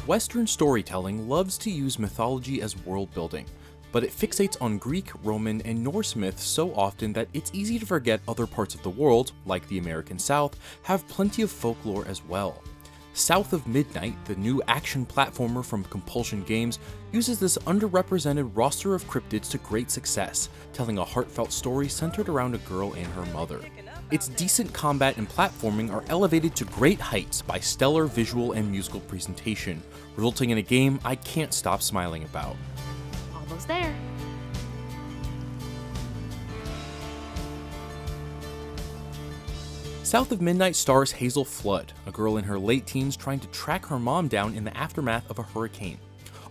Western storytelling loves to use mythology as world building, but it fixates on Greek, Roman, and Norse myths so often that it's easy to forget other parts of the world, like the American South, have plenty of folklore as well. South of Midnight, the new action platformer from Compulsion Games, uses this underrepresented roster of cryptids to great success, telling a heartfelt story centered around a girl and her mother. Its decent combat and platforming are elevated to great heights by stellar visual and musical presentation, resulting in a game I can't stop smiling about. Almost there. South of Midnight stars Hazel Flood, a girl in her late teens trying to track her mom down in the aftermath of a hurricane.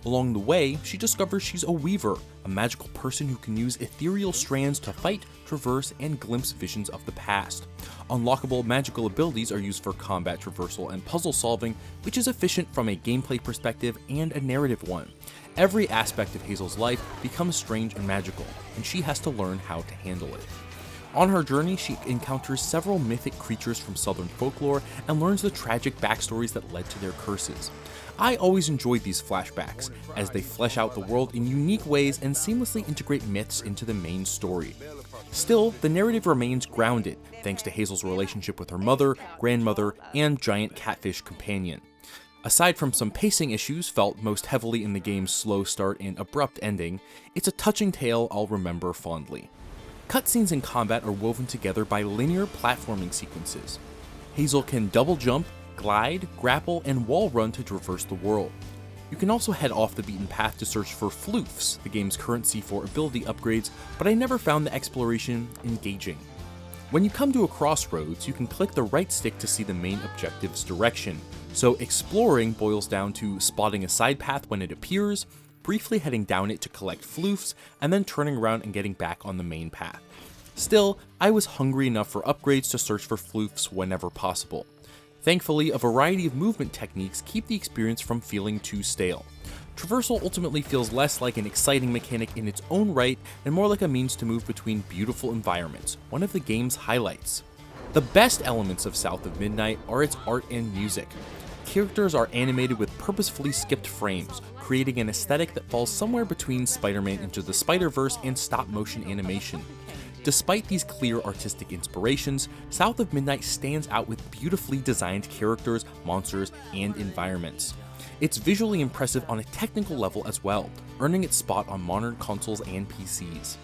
Along the way, she discovers she's a weaver, a magical person who can use ethereal strands to fight, traverse, and glimpse visions of the past. Unlockable magical abilities are used for combat traversal and puzzle solving, which is efficient from a gameplay perspective and a narrative one. Every aspect of Hazel's life becomes strange and magical, and she has to learn how to handle it. On her journey, she encounters several mythic creatures from southern folklore and learns the tragic backstories that led to their curses. I always enjoyed these flashbacks, as they flesh out the world in unique ways and seamlessly integrate myths into the main story. Still, the narrative remains grounded, thanks to Hazel's relationship with her mother, grandmother, and giant catfish companion. Aside from some pacing issues felt most heavily in the game's slow start and abrupt ending, it's a touching tale I'll remember fondly. Cutscenes and combat are woven together by linear platforming sequences. Hazel can double jump, glide, grapple, and wall run to traverse the world. You can also head off the beaten path to search for floofs, the game's currency for ability upgrades, but I never found the exploration engaging. When you come to a crossroads, you can click the right stick to see the main objective's direction, so exploring boils down to spotting a side path when it appears, briefly heading down it to collect floofs, and then turning around and getting back on the main path. Still, I was hungry enough for upgrades to search for floofs whenever possible. Thankfully, a variety of movement techniques keep the experience from feeling too stale. Traversal ultimately feels less like an exciting mechanic in its own right and more like a means to move between beautiful environments, one of the game's highlights. The best elements of South of Midnight are its art and music. Characters are animated with purposefully skipped frames, creating an aesthetic that falls somewhere between Spider-Man Into the Spider-Verse and stop-motion animation. Despite these clear artistic inspirations, South of Midnight stands out with beautifully designed characters, monsters, and environments. It's visually impressive on a technical level as well, earning its spot on modern consoles and PCs.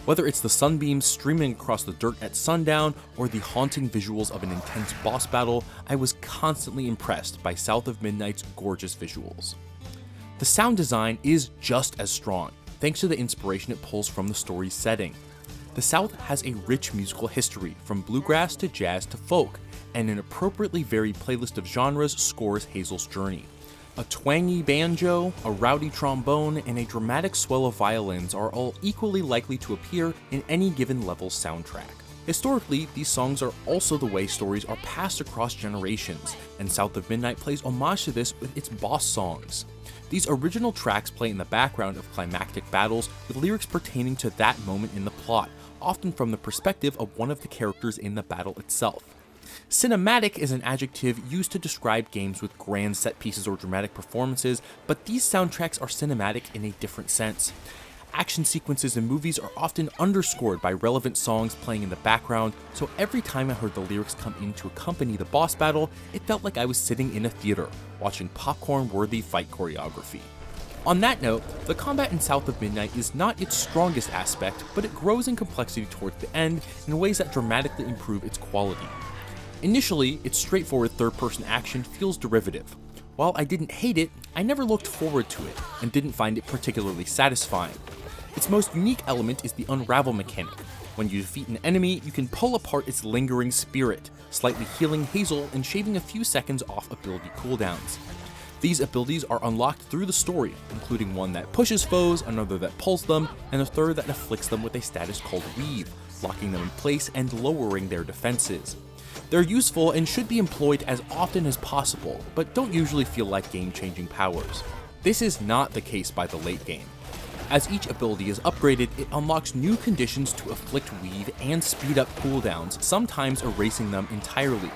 Whether it's the sunbeams streaming across the dirt at sundown or the haunting visuals of an intense boss battle, I was constantly impressed by South of Midnight's gorgeous visuals. The sound design is just as strong, thanks to the inspiration it pulls from the story's setting. The South has a rich musical history, from bluegrass to jazz to folk, and an appropriately varied playlist of genres scores Hazel's journey. A twangy banjo, a rowdy trombone, and a dramatic swell of violins are all equally likely to appear in any given level's soundtrack. Historically, these songs are also the way stories are passed across generations, and South of Midnight plays homage to this with its boss songs. These original tracks play in the background of climactic battles with lyrics pertaining to that moment in the plot, often from the perspective of one of the characters in the battle itself. Cinematic is an adjective used to describe games with grand set pieces or dramatic performances, but these soundtracks are cinematic in a different sense. Action sequences in movies are often underscored by relevant songs playing in the background, so every time I heard the lyrics come in to accompany the boss battle, it felt like I was sitting in a theater, watching popcorn-worthy fight choreography. On that note, the combat in South of Midnight is not its strongest aspect, but it grows in complexity towards the end in ways that dramatically improve its quality. Initially, its straightforward third-person action feels derivative. While I didn't hate it, I never looked forward to it, and didn't find it particularly satisfying. Its most unique element is the unravel mechanic. When you defeat an enemy, you can pull apart its lingering spirit, slightly healing Hazel and shaving a few seconds off ability cooldowns. These abilities are unlocked through the story, including one that pushes foes, another that pulls them, and a third that afflicts them with a status called Weave, locking them in place and lowering their defenses. They're useful and should be employed as often as possible, but don't usually feel like game-changing powers. This is not the case by the late game. As each ability is upgraded, it unlocks new conditions to afflict Weave and speed up cooldowns, sometimes erasing them entirely.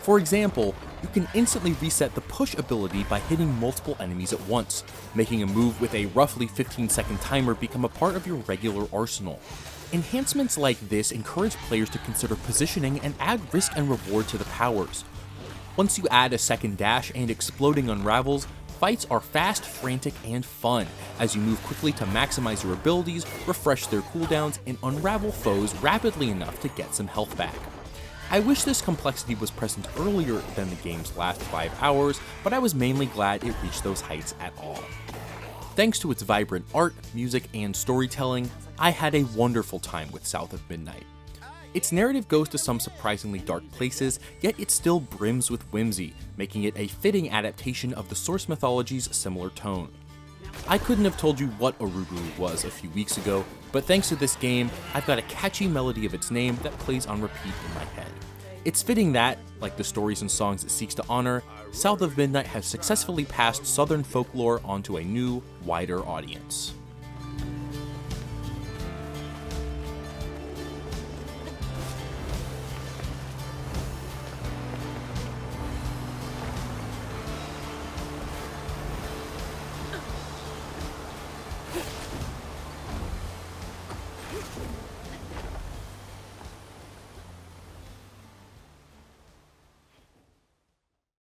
For example, you can instantly reset the push ability by hitting multiple enemies at once, making a move with a roughly 15-second timer become a part of your regular arsenal. Enhancements like this encourage players to consider positioning and add risk and reward to the powers. Once you add a second dash and exploding unravels, fights are fast, frantic, and fun, as you move quickly to maximize your abilities, refresh their cooldowns, and unravel foes rapidly enough to get some health back. I wish this complexity was present earlier than the game's last 5 hours, but I was mainly glad it reached those heights at all. Thanks to its vibrant art, music, and storytelling, I had a wonderful time with South of Midnight. Its narrative goes to some surprisingly dark places, yet it still brims with whimsy, making it a fitting adaptation of the source mythology's similar tone. I couldn't have told you what Uruguru was a few weeks ago, but thanks to this game, I've got a catchy melody of its name that plays on repeat in my head. It's fitting that, like the stories and songs it seeks to honor, South of Midnight has successfully passed Southern folklore onto a new, wider audience.